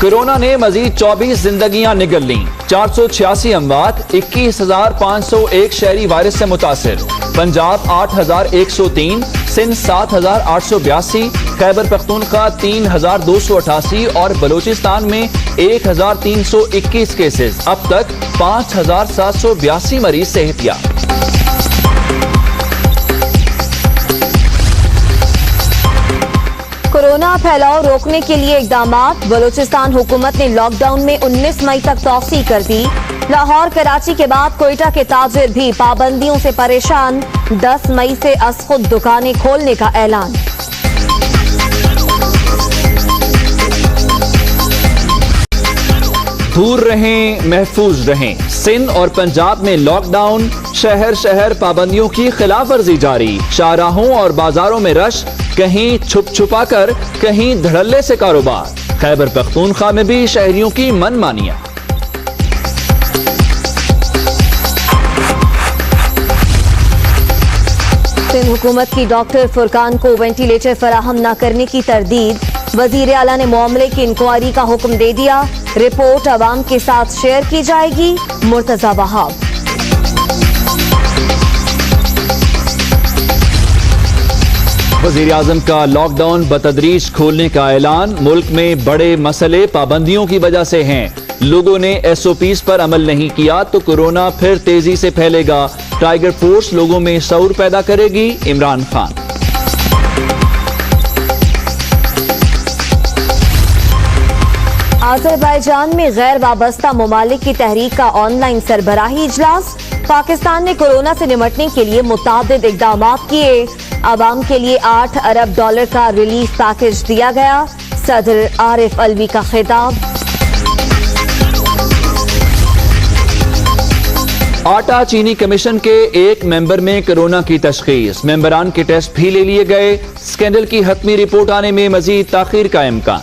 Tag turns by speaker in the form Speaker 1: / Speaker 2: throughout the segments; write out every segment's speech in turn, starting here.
Speaker 1: Corona نے مزید 24 زندگیاں نگل لیں، 486 اموات، 21,501 شہری وائرس سے متاثر۔ پنجاب 8,103، سندھ 7,882، خیبر پختونخوا 3,288 اور بلوچستان میں 1,321 کیسز۔ اب تک 5,782 مریض صحتیاب۔
Speaker 2: کورونا پھیلاؤ روکنے کے لیے اقدامات۔ بلوچستان حکومت نے لاک ڈاؤن میں 19 مئی تک توسیع کر دی۔ لاہور کراچی کے بعد کوئٹہ کے تاجر بھی پابندیوں سے پریشان، 10 مئی سے از خود دکانیں کھولنے کا اعلان۔
Speaker 1: دور رہیں، محفوظ رہیں۔ سندھ اور پنجاب میں لاک ڈاؤن، شہر شہر پابندیوں کی خلاف ورزی جاری۔ شاہراہوں اور بازاروں میں رش، کہیں چھپ چھپا کر، کہیں دھڑلے سے کاروبار۔ خیبر پختونخوا میں بھی شہریوں کی من مانیاں۔
Speaker 2: سندھ حکومت کی ڈاکٹر فرقان کو وینٹیلیٹر فراہم نہ کرنے کی تردید۔ وزیر اعلیٰ نے معاملے کی انکوائری کا حکم دے دیا، رپورٹ عوام کے ساتھ شیئر کی جائے گی۔ مرتضی وہاب۔
Speaker 1: وزیر اعظم کا لاک ڈاؤن بتدریج کھولنے کا اعلان۔ ملک میں بڑے مسئلے پابندیوں کی وجہ سے ہیں، لوگوں نے ایس او پیز پر عمل نہیں کیا تو کورونا پھر تیزی سے پھیلے گا۔ ٹائیگر فورس لوگوں میں شعور پیدا کرے گی، عمران خان۔
Speaker 2: آذربائیجان میں غیر وابستہ ممالک کی تحریک کا آن لائن سربراہی اجلاس۔ پاکستان نے کورونا سے نمٹنے کے لیے متعدد اقدامات کیے۔ عوام کے لیے $8 ارب کا ریلیف پیکج دیا گیا۔ صدر عارف علوی کا خطاب۔
Speaker 1: آٹا چینی کمیشن کے ایک ممبر میں کورونا کی تشخیص، ممبران کے ٹیسٹ بھی لے لیے گئے۔ اسکینڈل کی حتمی رپورٹ آنے میں مزید تاخیر کا امکان۔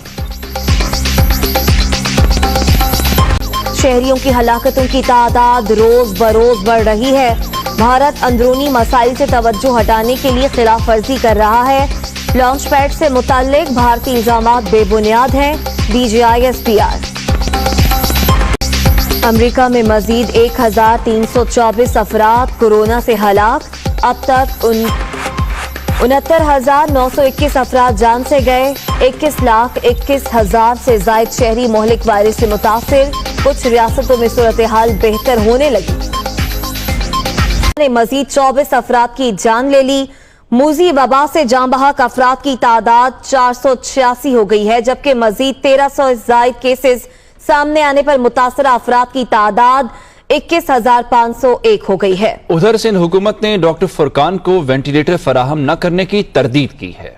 Speaker 2: شہریوں کی ہلاکتوں کی تعداد روز بروز بڑھ رہی ہے۔ بھارت اندرونی مسائل سے توجہ ہٹانے کے لیے خلاف ورزی کر رہا ہے۔ لانچ پیڈ سے متعلق بھارتی الزامات بے بنیاد ہیں، DGI-SPR۔ امریکہ میں مزید 1,324 افراد کورونا سے ہلاک۔ اب تک 69,921 افراد جان سے گئے۔ 21,21,000 سے زائد شہری مہلک وائرس سے متاثر۔ کچھ ریاستوں میں صورتحال بہتر ہونے لگی۔ نے مزید 24 افراد کی جان لے لی۔ موذی وبا سے جان بحق افراد کی تعداد 486 ہو گئی ہے، جبکہ مزید 1,300 زائد کیسز سامنے آنے پر متاثرہ افراد کی تعداد 21,501 ہو گئی ہے۔
Speaker 1: ادھر سندھ حکومت نے ڈاکٹر فرقان کو وینٹیلیٹر فراہم نہ کرنے کی تردید کی ہے۔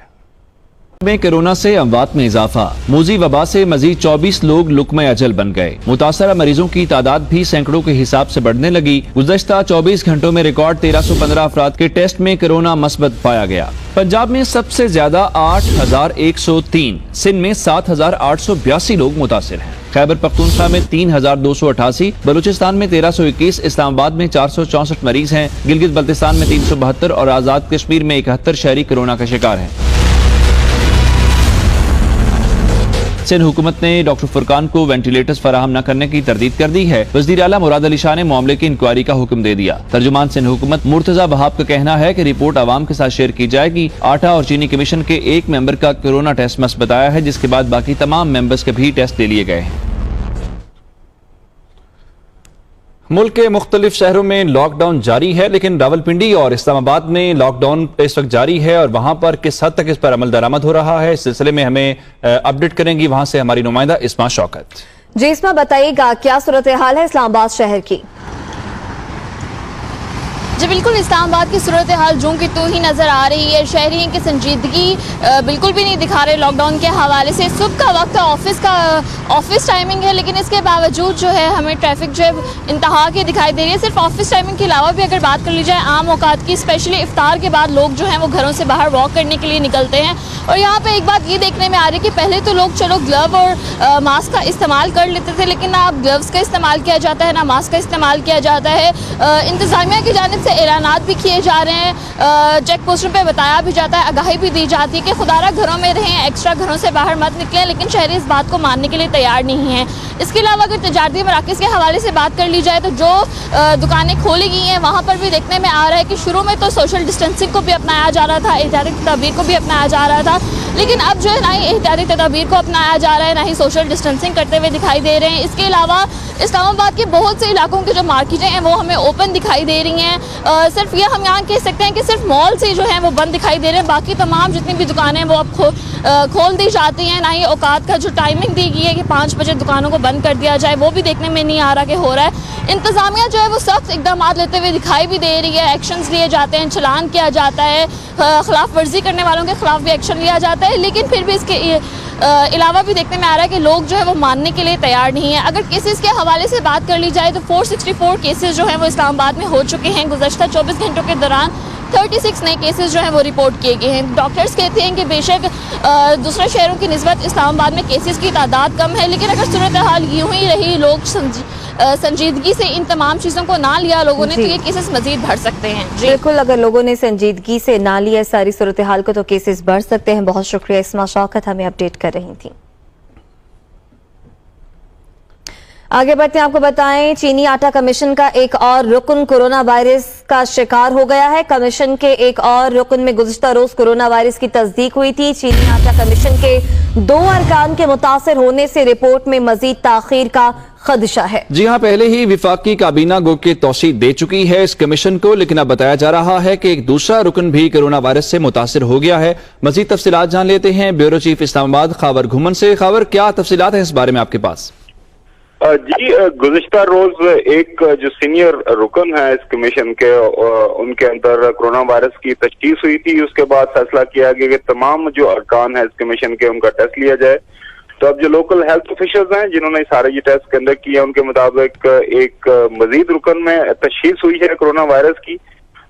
Speaker 1: میں کورونا سے اموات میں اضافہ، موذی وبا سے مزید 24 لوگ لقمہ اجل بن گئے۔ متاثرہ مریضوں کی تعداد بھی سینکڑوں کے حساب سے بڑھنے لگی۔ گزشتہ 24 گھنٹوں میں ریکارڈ 1,315 افراد کے ٹیسٹ میں کورونا مثبت پایا گیا۔ پنجاب میں سب سے زیادہ 8,103، سندھ میں 7,882 لوگ متاثر ہیں۔ خیبر پختونخوا میں 3,288، بلوچستان میں 1,321، اسلام آباد میں 464 مریض ہیں۔ گلگت بلتستان میں 372 اور آزاد کشمیر میں 71 شہری کورونا کا شکار ہیں۔ سندھ حکومت نے ڈاکٹر فرقان کو وینٹیلیٹرز فراہم نہ کرنے کی تردید کر دی ہے۔ وزیر اعلیٰ مراد علی شاہ نے معاملے کی انکوائری کا حکم دے دیا۔ ترجمان سندھ حکومت مرتضی وہاب کا کہنا ہے کہ رپورٹ عوام کے ساتھ شیئر کی جائے گی۔ آٹا اور چینی کمیشن کے ایک ممبر کا کورونا ٹیسٹ مثبت آیا ہے، جس کے بعد باقی تمام ممبرز کے بھی ٹیسٹ لے لیے گئے ہیں۔ ملک کے مختلف شہروں میں لاک ڈاؤن جاری ہے، لیکن راولپنڈی اور اسلام آباد میں لاک ڈاؤن اس وقت جاری ہے اور وہاں پر کس حد تک اس پر عمل درآمد ہو رہا ہے، اس سلسلے میں ہمیں اپڈیٹ کریں گی وہاں سے ہماری نمائندہ اسما شوکت۔
Speaker 2: جی اسما، بتائیے گا کیا صورتحال ہے اسلام آباد شہر کی؟
Speaker 3: جی بالکل، اسلام آباد کی صورتحال جوں کی تو ہی نظر آ رہی ہے۔ شہریوں کی سنجیدگی بالکل بھی نہیں دکھا رہے لاک ڈاؤن کے حوالے سے۔ صبح کا وقت آفس ٹائمنگ ہے، لیکن اس کے باوجود جو ہے ہمیں ٹریفک جو ہے انتہا کی دکھائی دے رہی ہے۔ صرف آفس ٹائمنگ کے علاوہ بھی اگر بات کر لی جائے عام اوقات کی، اسپیشلی افطار کے بعد لوگ جو ہیں وہ گھروں سے باہر واک کرنے کے لیے نکلتے ہیں۔ اور یہاں پہ ایک بات یہ دیکھنے میں آ رہی ہے کہ پہلے تو لوگ چلو گلو اور ماسک کا استعمال کر لیتے تھے، لیکن نہ اب گلوز کا استعمال کیا جاتا ہے، نہ ماسک کا استعمال کیا جاتا ہے۔ انتظامیہ کی جانب سے سے اعلانات بھی کیے جا رہے ہیں، چیک پوسٹوں پہ بتایا بھی جاتا ہے، آگاہی بھی دی جاتی ہے کہ خدا را گھروں میں رہیں، ایکسٹرا گھروں سے باہر مت نکلیں، لیکن شہری اس بات کو ماننے کے لیے تیار نہیں ہیں۔ اس کے علاوہ اگر تجارتی مراکز کے حوالے سے بات کر لی جائے تو جو دکانیں کھولی گئی ہیں وہاں پر بھی دیکھنے میں آ رہا ہے کہ شروع میں تو سوشل ڈسٹینسنگ کو بھی اپنایا جا رہا تھا، احتیاطی تدابیر کو بھی اپنایا جا رہا تھا، لیکن اب جو ہے نہ ہی احتیاطی تدابیر کو اپنایا جا رہا ہے، نہ ہی سوشل ڈسٹینسنگ کرتے ہوئے دکھائی دے رہے ہیں۔ اس کے علاوہ اسلام آباد کے بہت سے علاقوں کے جو مارکیٹیں ہیں وہ ہمیں اوپن دکھائی دے رہی ہیں، صرف یہ ہم یہاں کہہ سکتے ہیں کہ صرف مال سے جو ہیں وہ بند دکھائی دے رہے ہیں، باقی تمام جتنی بھی دکانیں ہیں وہ اب کھول دی جاتی ہیں۔ نہ ہی اوقات کا جو ٹائمنگ دی گئی ہے کہ 5 بجے دکانوں کو بند کر دیا جائے وہ بھی دیکھنے میں نہیں آ رہا کہ ہو رہا ہے۔ انتظامیہ جو ہے وہ سخت اقدامات لیتے ہوئے دکھائی بھی دے رہی ہے، ایکشنز لیے جاتے ہیں، چلان کیا جاتا ہے، خلاف ورزی کرنے والوں کے خلاف بھی ایکشن لیا جاتا ہے، لیکن پھر بھی اس کے علاوہ بھی دیکھنے میں آ رہا ہے کہ لوگ جو ہے وہ ماننے کے لیے تیار نہیں ہیں۔ اگر کیسز کے حوالے سے بات کر لی جائے تو 464 کیسز جو ہیں وہ اسلام آباد میں ہو چکے ہیں۔ گزشتہ 24 گھنٹوں کے دوران 36 نئے کیسز جو ہیں وہ رپورٹ کیے گئے ہیں۔ ڈاکٹرز کہتے ہیں کہ بے شک دوسرے شہروں کی نسبت اسلام آباد میں کیسز کی تعداد کم ہے، لیکن اگر صورتحال یوں ہی رہی، لوگ سنجیدگی سے ان تمام چیزوں کو نہ لیا لوگوں نے، تو یہ کیسز مزید بڑھ سکتے ہیں۔
Speaker 2: بالکل، اگر لوگوں نے سنجیدگی سے نہ لیا ساری صورتحال کو تو کیسز بڑھ سکتے ہیں۔ بہت شکریہ اسما شوکت، ہمیں اپڈیٹ کر رہی تھیں۔ آگے بڑھتے ہیں، آپ کو بتائیں چینی آٹا کمیشن کا ایک اور رکن کورونا وائرس کا شکار ہو گیا ہے۔ کمیشن کے ایک اور رکن میں گزشتہ روز کورونا وائرس کی تصدیق ہوئی تھی۔ چینی آٹا کمیشن کے 2 ارکان کے متاثر ہونے سے رپورٹ میں مزید تاخیر کا خدشہ ہے۔
Speaker 1: جی ہاں، پہلے ہی وفاقی کابینہ گو کے توثیق دے چکی ہے اس کمیشن کو، لیکن اب بتایا جا رہا ہے کہ ایک دوسرا رکن بھی کورونا وائرس سے متاثر ہو گیا ہے۔ مزید تفصیلات جان لیتے ہیں بیورو چیف اسلام آباد خاور گھومن سے۔ خاور، کیا تفصیلات ہیں اس بارے میں آپ کے پاس؟
Speaker 4: جی، گزشتہ روز ایک جو سینئر رکن ہے اس کمیشن کے، ان کے اندر کورونا وائرس کی تشخیص ہوئی تھی۔ اس کے بعد فیصلہ کیا گیا کہ تمام جو ارکان ہیں اس کمیشن کے ان کا ٹیسٹ لیا جائے۔ تو اب جو لوکل ہیلتھ آفیشرز ہیں جنہوں نے سارے یہ ٹیسٹ کنڈکٹ کیے، ان کے مطابق ایک مزید رکن میں تشخیص ہوئی ہے کورونا وائرس کی۔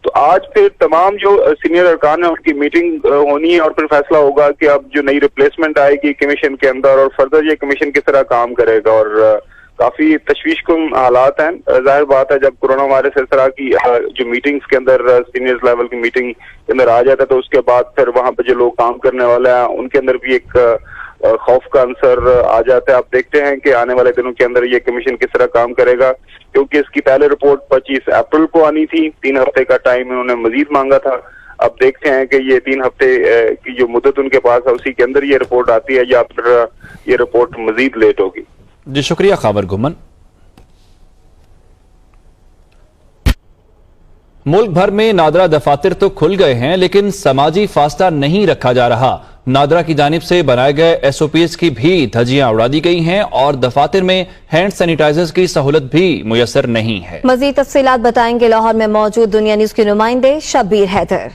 Speaker 4: تو آج پھر تمام جو سینئر ارکان ہیں ان کی میٹنگ ہونی ہے اور پھر فیصلہ ہوگا کہ اب جو نئی ریپلیسمنٹ آئے گی کمیشن کے اندر اور فردر یہ کمیشن کس طرح کام کرے گا۔ اور کافی تشویش کن حالات ہیں۔ ظاہر بات ہے جب کورونا وائرس اس طرح کی جو میٹنگز کے اندر سینئرز لیول کی میٹنگ کے اندر آ جاتا ہے تو اس کے بعد پھر وہاں پہ جو لوگ کام کرنے والے ہیں ان کے اندر بھی ایک خوف کا عنصر آ جاتا ہے۔ آپ دیکھتے ہیں کہ آنے والے دنوں کے اندر یہ کمیشن کس طرح کام کرے گا، کیونکہ اس کی پہلے رپورٹ 25 اپریل کو آنی تھی، 3 ہفتے کا ٹائم انہوں نے مزید مانگا تھا۔ اب دیکھتے ہیں کہ یہ 3 ہفتے کی جو مدت ان کے پاس ہے اسی کے اندر یہ رپورٹ آتی ہے یا پھر یہ رپورٹ مزید لیٹ ہوگی۔
Speaker 1: جی شکریہ خاور گھومن۔ ملک بھر میں نادرا دفاتر تو کھل گئے ہیں لیکن سماجی فاصلہ نہیں رکھا جا رہا۔ نادرا کی جانب سے بنائے گئے SOPs کی بھی دھجیاں اڑا دی گئی ہیں اور دفاتر میں ہینڈ سینیٹائزرز کی سہولت بھی میسر نہیں ہے۔
Speaker 2: مزید تفصیلات بتائیں گے لاہور میں موجود دنیا نیوز کے نمائندے شبیر حیدر۔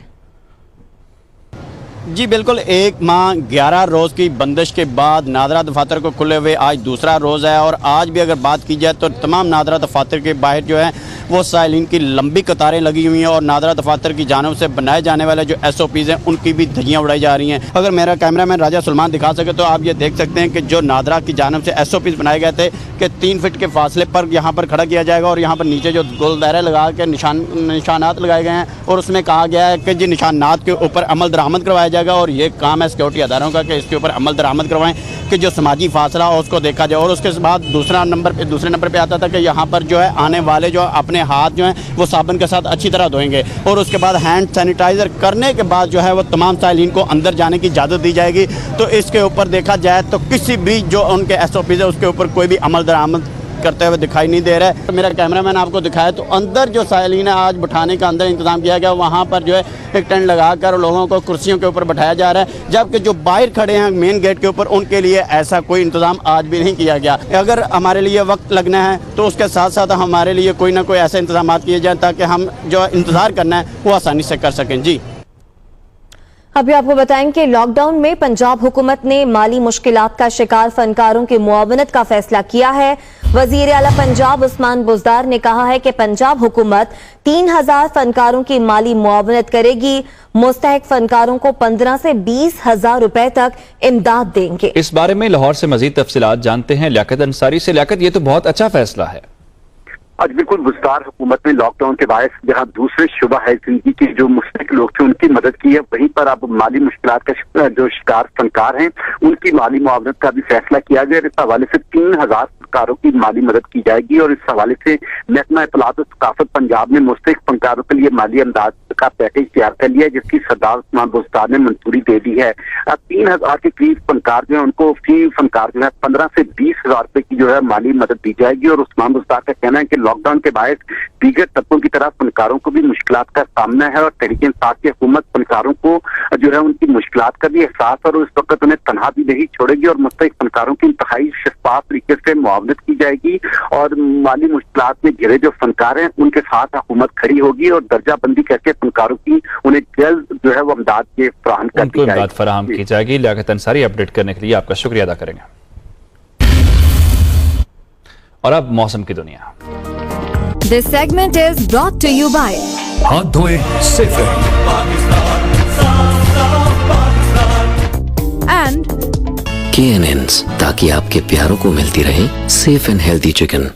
Speaker 5: جی بالکل، 1 ماہ 11 روز کی بندش کے بعد نادرا دفاتر کو کھلے ہوئے آج دوسرا روز ہے، اور آج بھی اگر بات کی جائے تو تمام نادرا دفاتر کے باہر جو ہے وہ سائلین کی لمبی قطاریں لگی ہوئی ہیں اور نادرا دفاتر کی جانب سے بنائے جانے والے جو SOPs ہیں ان کی بھی دھجیاں اڑائی جا رہی ہیں۔ اگر میرا کیمرہ مین راجہ سلمان دکھا سکے تو آپ یہ دیکھ سکتے ہیں کہ جو نادرا کی جانب سے SOPs بنائے گئے تھے کہ 3 فٹ کے فاصلے پر یہاں پر کھڑا کیا جائے گا اور یہاں پر نیچے جو گول دائرے لگا کے نشانات لگائے گئے ہیں اور اس میں کہا گیا ہے کہ جی نشانات کے اوپر عمل درآمد کروایا جائے گا، اور یہ کام ہے سیکورٹی اداروں کا کہ اس کے اوپر عمل درآمد کروائیں کہ جو سماجی فاصلہ ہو اس کو دیکھا جائے۔ اور اس کے بعد دوسرے نمبر پہ آتا تھا کہ یہاں پر جو ہے آنے والے جو اپنے ہاتھ جو ہیں وہ صابن کے ساتھ اچھی طرح دھوئیں گے، اور اس کے بعد ہینڈ سینیٹائزر کرنے کے بعد جو ہے وہ تمام سائلین کو اندر جانے کی اجازت دی جائے گی۔ تو اس کے اوپر دیکھا جائے تو کسی بھی جو ان کے SOPs ہے اس کے اوپر کوئی بھی عمل درآمد کرتے ہوئے دکھائی نہیں دے رہا ہے۔ میرا کیمرہ مین آپ کو دکھایا تو اندر جو سائلین ہے آج بٹھانے کا اندر انتظام کیا گیا، وہاں پر جو ہے ایک ٹینٹ لگا کر لوگوں کو کرسیوں کے اوپر بٹھایا جا رہا ہے، جبکہ جو باہر کھڑے ہیں مین گیٹ کے اوپر ان کے لیے ایسا کوئی انتظام آج بھی نہیں کیا گیا۔ اگر ہمارے لیے وقت لگنا ہے تو اس کے ساتھ ساتھ ہمارے لیے کوئی نہ کوئی ایسے انتظامات کیے جائیں تاکہ ہم جو انتظار کرنا ہے وہ آسانی سے کر سکیں۔ جی
Speaker 2: ابھی آپ کو بتائیں کہ لاک ڈاؤن میں پنجاب حکومت نے مالی مشکلات کا شکار فنکاروں کی معاونت کا فیصلہ کیا ہے۔ وزیر اعلیٰ پنجاب عثمان بزدار نے کہا ہے کہ پنجاب حکومت 3000 فنکاروں کی مالی معاونت کرے گی۔ مستحق فنکاروں کو 15 سے 20,000 روپے تک امداد دیں گے۔
Speaker 1: اس بارے میں لاہور سے مزید تفصیلات جانتے ہیں لیاقت انصاری سے۔ لیاقت، یہ تو بہت اچھا فیصلہ ہے۔
Speaker 6: آج بالکل بزدار حکومت نے لاک ڈاؤن کے باعث جہاں دوسرے شعبہ ہے زندگی کے جو مستحق لوگ تھے ان کی مدد کی ہے، وہیں پر اب مالی مشکلات کا جو شکار فنکار ہیں ان کی مالی معاونت کا بھی فیصلہ کیا گیا۔ اس حوالے سے 3000 فنکاروں کی مالی مدد کی جائے گی، اور اس حوالے سے محکمہ اطلاعات و ثقافت پنجاب نے مستحق فنکاروں کے لیے مالی امداد کا پیکیج تیار کر لیا ہے، جس کی سردار عثمان بزدار نے منظوری دے دی ہے۔ 3000 کے قریب فنکار جو ہے ان کو فی فنکار جو ہے 15 سے 20,000 روپے کی جو ہے مالی مدد دی جائے گی، اور عثمان بزدار کا کہنا ہے کہ لاک ڈاؤن کے باعث دیگر طبقوں کی طرح فنکاروں کو بھی مشکلات کا سامنا ہے، اور تحریک انصاف کی حکومت فنکاروں کو جو ہے ان کی مشکلات کا بھی احساس اور اس وقت انہیں تنہا بھی نہیں چھوڑے گی، اور مستحق فنکاروں کی انتہائی شفاف طریقے سے معاونت کی جائے گی، اور مالی مشکلات میں گھرے جو فنکار ہیں ان کے ساتھ حکومت کھڑی ہوگی، اور درجہ بندی کر کے فنکاروں کی انہیں جلد جو ہے وہ امداد کے فراہم کر دی جائے گی۔
Speaker 1: فراہم کی جائے گی۔ لیاقت انصاری اپڈیٹ کرنے کے لیے آپ کا شکریہ ادا کریں گے۔ اور اب موسم کی دنیا۔
Speaker 2: This segment is brought to you by
Speaker 7: ہاتھ دھوئے صفر
Speaker 2: and
Speaker 8: KNNs تاکہ آپ کے پیاروں کو ملتی رہے سیف اینڈ ہیلدی چکن۔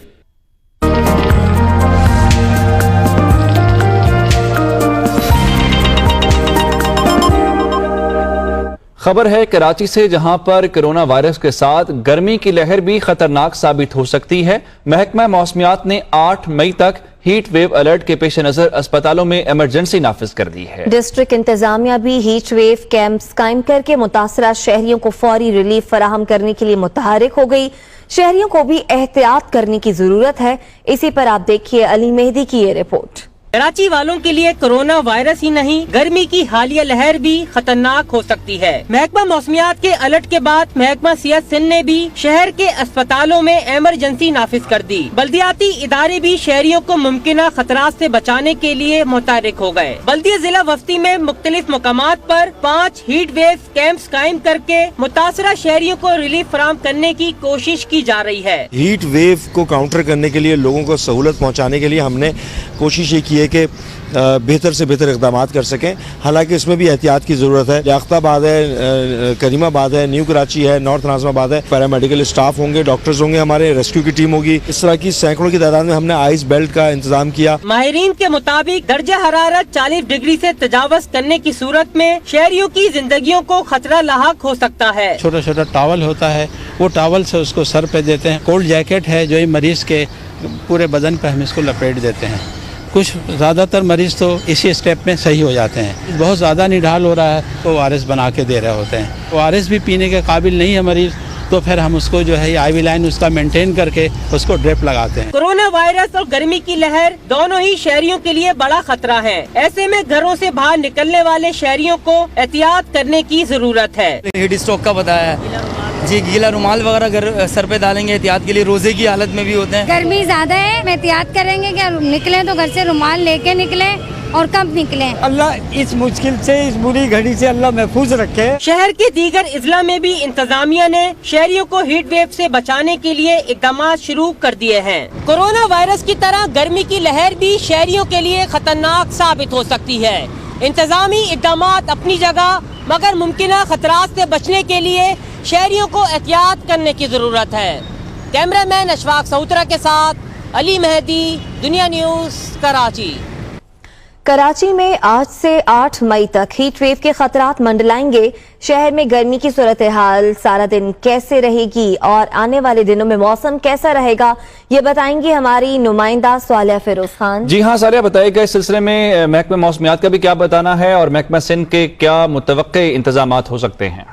Speaker 1: خبر ہے کراچی سے، جہاں پر کرونا وائرس کے ساتھ گرمی کی لہر بھی خطرناک ثابت ہو سکتی ہے۔ محکمہ موسمیات نے 8 مئی تک ہیٹ ویو الرٹ کے پیش نظر اسپتالوں میں ایمرجنسی نافذ کر دی ہے۔
Speaker 2: ڈسٹرکٹ انتظامیہ بھی ہیٹ ویو کیمپس قائم کر کے متاثرہ شہریوں کو فوری ریلیف فراہم کرنے کے لیے متحرک ہو گئی۔ شہریوں کو بھی احتیاط کرنے کی ضرورت ہے۔ اسی پر آپ دیکھیے علی مہدی کی یہ رپورٹ۔
Speaker 9: کراچی والوں کے لیے کرونا وائرس ہی نہیں، گرمی کی حالیہ لہر بھی خطرناک ہو سکتی ہے۔ محکمہ موسمیات کے الرٹ کے بعد محکمہ صحت سندھ نے بھی شہر کے اسپتالوں میں ایمرجنسی نافذ کر دی۔ بلدیاتی ادارے بھی شہریوں کو ممکنہ خطرات سے بچانے کے لیے متحرک ہو گئے۔ بلدیہ ضلع وسطی میں مختلف مقامات پر 5 ہیٹ ویو کیمپس قائم کر کے متاثرہ شہریوں کو ریلیف فراہم کرنے کی کوشش کی جا رہی ہے۔
Speaker 10: ہیٹ ویو کو کاؤنٹر کرنے کے لیے، لوگوں کو سہولت پہنچانے کے لیے ہم نے کوشش یہ کی ہے کہ بہتر سے بہتر اقدامات کر سکیں، حالانکہ اس میں بھی احتیاط کی ضرورت ہے۔ لیاقت آباد ہے، کریم آباد ہے، نیو کراچی ہے، نارتھ ناظم آباد ہے، پیرامیڈیکل اسٹاف ہوں گے، ڈاکٹرز ہوں گے، ہمارے ریسکیو کی ٹیم ہوگی۔ اس طرح کی سینکڑوں کی تعداد میں ہم نے آئس بیلٹ کا انتظام کیا۔
Speaker 9: ماہرین کے مطابق درجہ حرارت 40 ڈگری سے تجاوز کرنے کی صورت میں شہریوں کی زندگیوں کو خطرہ لاحق ہو سکتا ہے۔
Speaker 11: چھوٹا چھوٹا ٹاول ہوتا ہے، وہ ٹاول سے اس کو سر پہ دیتے ہیں۔ کولڈ جیکٹ ہے جو مریض کے پورے بدن پہ ہم اس کو لپیٹ دیتے ہیں۔ کچھ زیادہ تر مریض تو اسی اسٹیپ میں صحیح ہو جاتے ہیں۔ بہت زیادہ نڈھال ہو رہا ہے تو ORS بنا کے دے رہے ہوتے ہیں۔ ORS بھی پینے کے قابل نہیں ہے مریض، تو پھر ہم اس کو جو ہے آئی وی لائن اس کا مینٹین کر کے اس کو ڈرپ لگاتے ہیں۔
Speaker 9: کورونا وائرس اور گرمی کی لہر دونوں ہی شہریوں کے لیے بڑا خطرہ ہے۔ ایسے میں گھروں سے باہر نکلنے والے شہریوں کو احتیاط کرنے کی ضرورت ہے۔
Speaker 12: ہیٹ اسٹروک کا بتایا ہے جی، گیلا رومال وغیرہ سر پہ ڈالیں گے احتیاط کے لیے، روزے کی حالت میں بھی ہوتے ہیں۔
Speaker 13: گرمی زیادہ ہے، میں احتیاط کریں گے کہ نکلیں تو گھر سے رومال لے کے نکلیں اور کم نکلیں۔
Speaker 14: اللہ اس مشکل سے، اس بری گھڑی سے اللہ محفوظ رکھے۔
Speaker 9: شہر کے دیگر اضلاع میں بھی انتظامیہ نے شہریوں کو ہیٹ ویو سے بچانے کے لیے اقدامات شروع کر دیے ہیں۔ کورونا وائرس کی طرح گرمی کی لہر بھی شہریوں کے لیے خطرناک ثابت ہو سکتی ہے۔ انتظامی اقدامات اپنی جگہ، مگر ممکنہ خطرات سے بچنے کے لیے شہریوں کو احتیاط کرنے کی ضرورت ہے۔ کیمرہ مین اشفاق سہوترا کے ساتھ علی مہدی، دنیا نیوز، کراچی۔
Speaker 2: کراچی میں آج سے 8 مئی تک ہیٹ ویو کے خطرات منڈلائیں گے۔ شہر میں گرمی کی صورتحال سارا دن کیسے رہے گی اور آنے والے دنوں میں موسم کیسا رہے گا، یہ بتائیں گی ہماری نمائندہ صالحہ فیروز خان۔
Speaker 1: جی ہاں صالحہ، بتائیے گا اس سلسلے میں محکمہ موسمیات کا بھی کیا بتانا ہے اور محکمہ سندھ کے کیا متوقع انتظامات ہو سکتے ہیں؟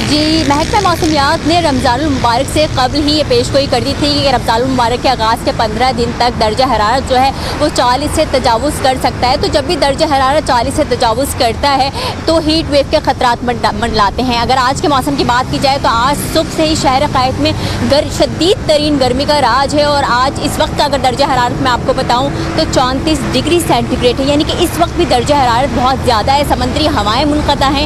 Speaker 3: جی، محکمہ موسمیات نے رمضان المبارک سے قبل ہی یہ پیش گوئی کر دی تھی کہ رمضان المبارک کے آغاز کے 15 دن تک درجہ حرارت جو ہے وہ 40 سے تجاوز کر سکتا ہے۔ تو جب بھی درجہ حرارت 40 سے تجاوز کرتا ہے تو ہیٹ ویو کے خطرات منڈلاتے ہیں۔ اگر آج کے موسم کی بات کی جائے تو آج صبح سے ہی شہر قائد میں شدید ترین گرمی کا راج ہے، اور آج اس وقت کا اگر درجہ حرارت میں آپ کو بتاؤں تو 34 ڈگری سینٹی گریڈ ہے، یعنی کہ اس وقت بھی درجہ حرارت بہت زیادہ ہے۔ سمندری ہوائیں منقطع ہیں۔